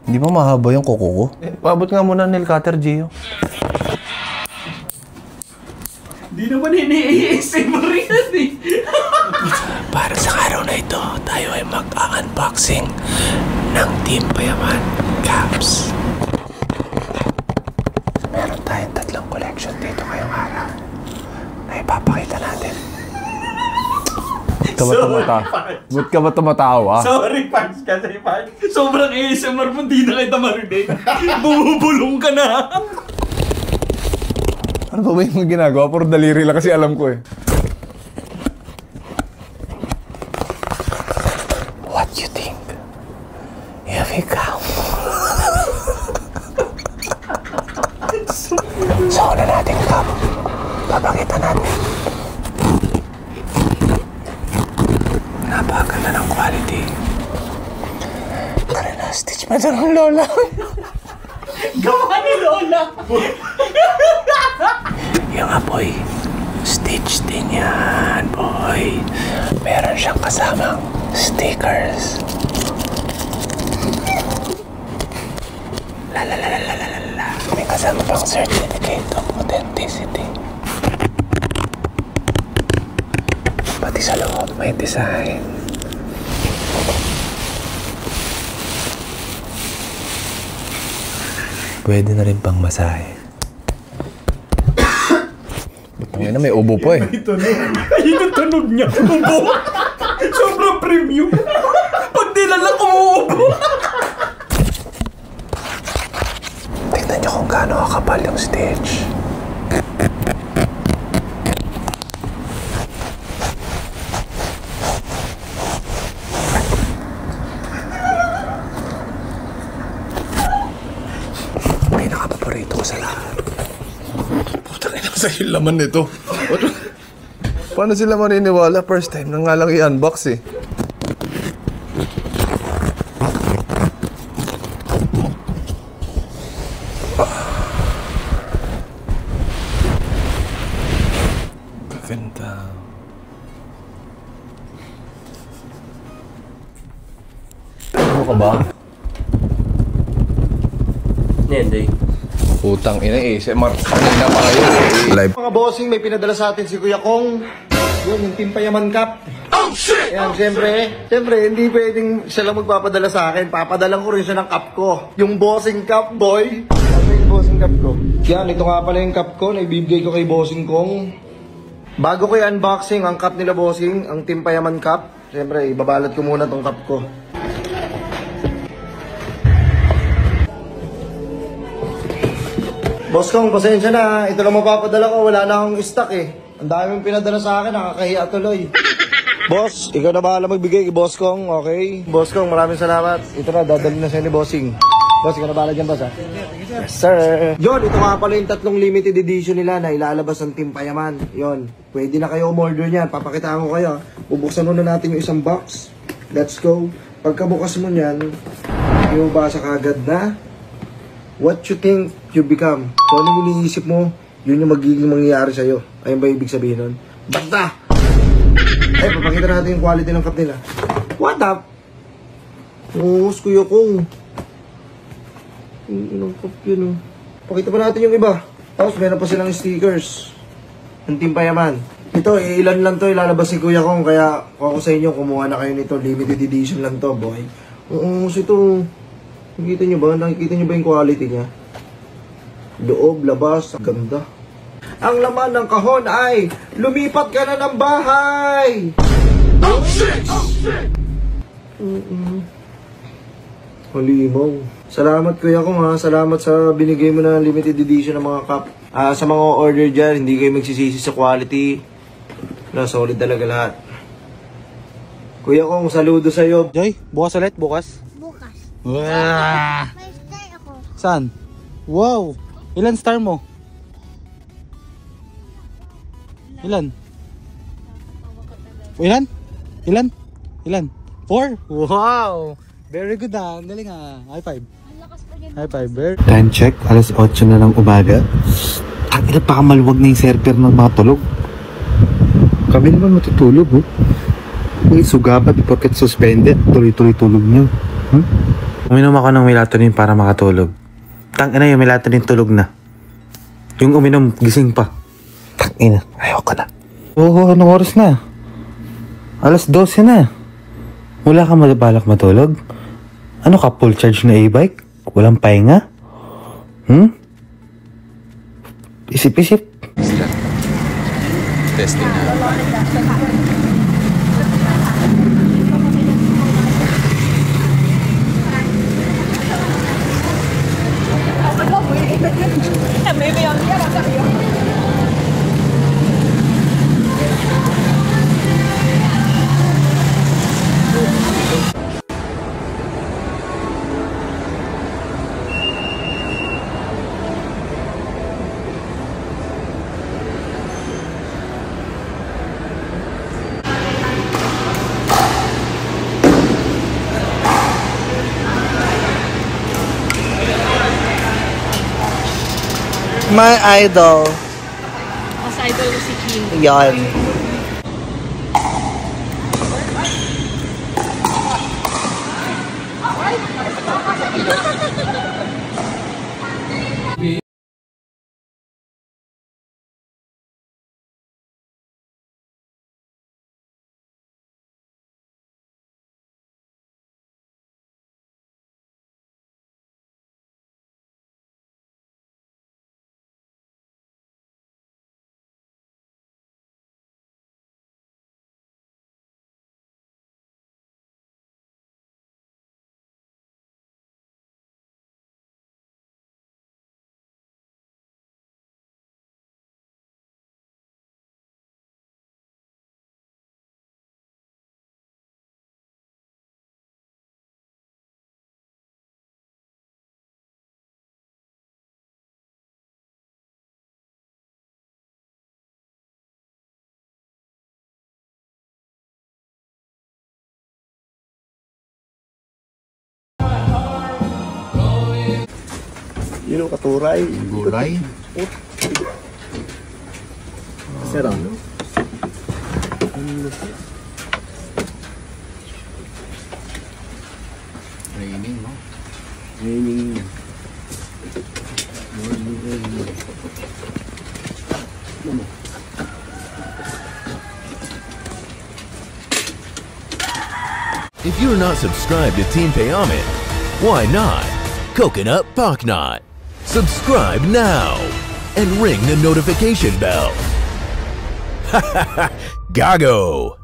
Hindi ba mahaba yung kuko ko? Paabot nga muna nail cutter, Gio. Di naman ini-ASMR yan eh. Para sa araw na ito, tayo ay mag-unboxing ng Team Payaman caps. Meron tayong 3 collection dito ngayong araw na ipapakita natin. Ba't ka ba tumatawa? Sorry, fans kasi fans. Sobrang ASMR mo, di na kita marinig. Bumubulong ka na. Ano ba yung ginagawa? Puro daliri lang kasi alam ko eh. What you think? Here we come. So, una natin cup. Papakita natin. Napakaganda ng quality. Tara na, stitch pa dyan ng lola. Gawa ni Lola. Yung apoy, stitch din yan, boy. Meron siyang kasamang stickers. La. May kasama pang certificate of authenticity. Pati sa loob may design. Pwede na rin pang masahe. Butangin na, may ubo po eh. Ayun ang tunog niya. Ubo. Sobrang premium. Pag nilala ko uubo. Tignan niyo kung gaano kakapal yung stitch. Pinaka-paborito ko sa lahat. Putang ina sa laman nito. Paano sila maniniwala? First time na nga lang i-unbox eh. Ganda. Ano ka ba? Hindi. Putang ina eh. Kanina pa kayo eh. Live. Mga bossing, may pinadala sa atin si Kuya Kong. Yun, yung Team Payaman Cup. Oh, shit! Yan, siyempre, hindi pwedeng siya lang magpapadala sa akin. Papadalang ko rin siya ng cup ko. Yung bossing cup, boy. Ano yung bossing cup ko? Yan, ito nga pala yung cup ko na ibibigay ko kay bossing Kong. Bago ko i-unboxing ang cup nila bossing, ang Team Payaman Cup, siyempre, ibabalot ko muna tong cup ko. Boss Kong, pasensya na. Ito lang mapapadala ko. Wala na akong stock eh. Ang daming pinadala sa akin. Nakakahiya tuloy. Boss, ikaw na bahala magbigay kay Boss Kong, okay? Boss Kong, maraming salamat. Ito na, dadalhin na sa'yo ni Bossing. Boss, ikaw na bahala dyan, boss ha? Yes, sir. Yon, ito nga pala yung 3 limited edition nila na ilalabas ng Team Payaman. Yon, pwede na kayo umorder niyan. Papakitaan ko kayo. Bubuksan muna natin yung isang box. Let's go. Pagkabukas mo niyan, yung basa kagad na what you think you become. Kung ano yung iniisip mo, yun yung magiging mangyayari sa'yo. Ayun ba ibig sabihin nun? Basta! Ay, papakita natin yung quality ng cup nila. What up? Uus, Kuya Kong. Yung cup yun, oh. Pakita pa natin yung iba. Tapos, meron pa silang stickers. Ng Team Payaman. Ito, ilan lang to ilalabas si Kuya Kong. Kaya, kung ako sa inyo, kumuha na kayo nito. Limited edition lang to, boy. Uus, ito. Nakikita nyo ba? Nakikita nyo ba yung quality niya? Loob, labas, ganda. Ang laman ng kahon ay lumipat ka na ng bahay! Oh shit! Oh shit! Halimaw. Salamat Kuya Kong ha. Salamat sa binigay mo na limited edition ng mga cup. Sa mga order dyan, hindi kayo magsisisi sa quality. Solid talaga lahat. Kuya Kong, saludo sa'yo. Joy, bukas ulit, bukas. Wow! May star ako. Saan? Wow! Ilan star mo? Ilan? Ilan? 4? Wow! Very good ah. Ang galing ah. High five. High five. Time check, alas 8 na ng umaga. Ang pinapakamaluwag na yung server ng mga tulog. Kami naman matutulog oh. May sugabat, porket suspended. Tuloy-tuloy tulog nyo. Uminom ako ng melatonin para makatulog. Tangina yung melatonin tulog na. Yung uminom, gising pa. Tangina, ayoko na. Oo, anong oras na? Alas 12 na. Wala kang balak matulog? Ano ka, full charge na e-bike? Walang pahinga? Isip-isip. Testing na. My idol. Mas idol ko si Kim. Yan. Yun ang katuray. Gulay. Sarap. Raining, no? Raining. If you're not subscribed to Team Payaman, why not? Coconut Paknot. Subscribe now and ring the notification bell. Gago!